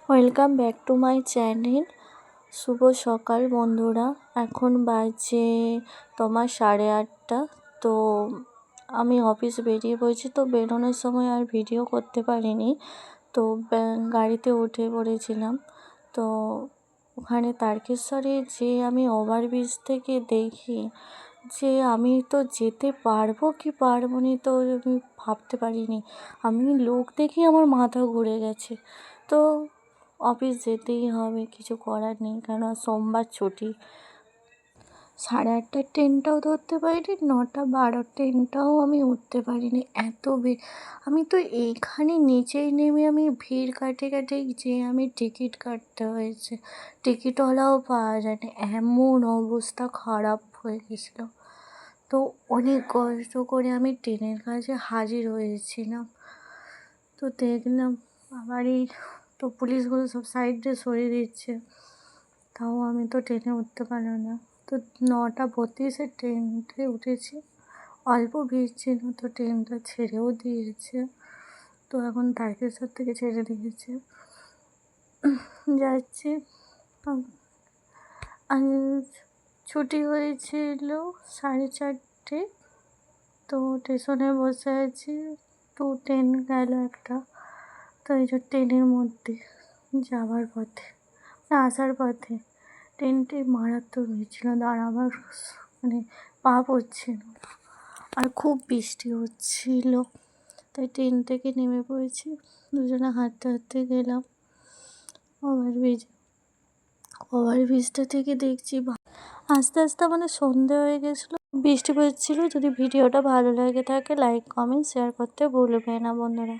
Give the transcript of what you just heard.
Welcome back to my channel. শুভ সকাল বন্ধুরা। এখন বাজে তোমার 8:30। তো আমি অফিস বেরিয়ে পড়েছি, তো বেরোনোর সময় আর ভিডিও করতে পারিনি। তো গাড়িতে উঠে পড়েছিলাম। তো ওখানে তারকেশ্বরে যে আমি ওভারব্রিজ থেকে দেখি যে আমি তো যেতে পারবো কি পারবো না, তো আমি ভাবতে পারিনি। আমি লোক দেখি আমার মাথা ঘুরে গেছে। তো অফিস যেতেই হবে, কিছু করার নেই, কারণ সোমবার ছুটি। 8:30 ট্রেনটাও ধরতে পারিনি, 9:12 ট্রেনটাও আমি উঠতে পারিনি। আমি তো এইখানে নিচেই নেমে আমি ভিড় কাটে যে আমি টিকিট কাটতে হয়েছে। টিকিটওয়ালাও পাওয়া যায়নি, এমন অবস্থা খারাপ হয়ে গেছিলো। তো অনেক কষ্ট করে আমি ট্রেনের কাছে হাজির হয়েছিলাম। তো দেখলাম আবারই তো পুলিশগুলো সব সাইডে সরিয়ে দিচ্ছে, তাও আমি তো ট্রেনে উঠতে পারলাম না। তো 9:32 ট্রেনটায় উঠেছি। অল্প ভিড় ছিল, তো ট্রেনটা ছেড়েও দিয়েছে। তো এখন তারকেশ্বর থেকে ছেড়ে দিয়েছে, যাচ্ছি। ছুটি হয়েছিল 4:30। তো স্টেশনে বসে আছি, তো ট্রেন গেল একটা। তো এই যে ট্রেনের মধ্যে যাওয়ার পথে আসার পথে ট্রেনটি মারাত্মক হয়েছিল, দাঁড়াবার পা পড়ছিল, আর খুব বৃষ্টি হচ্ছিল। তাই ট্রেন থেকে নেমে পড়েছি, দুজনে হাঁটতে গেলাম ওভারব্রিজটা থেকে দেখছি আস্তে আস্তে আমাদের সন্ধে হয়ে গেছিলো, বৃষ্টি পড়ছিল। যদি ভিডিওটা ভালো লাগে থাকে লাইক কমেন্ট শেয়ার করতে ভুলবে না বন্ধুরা।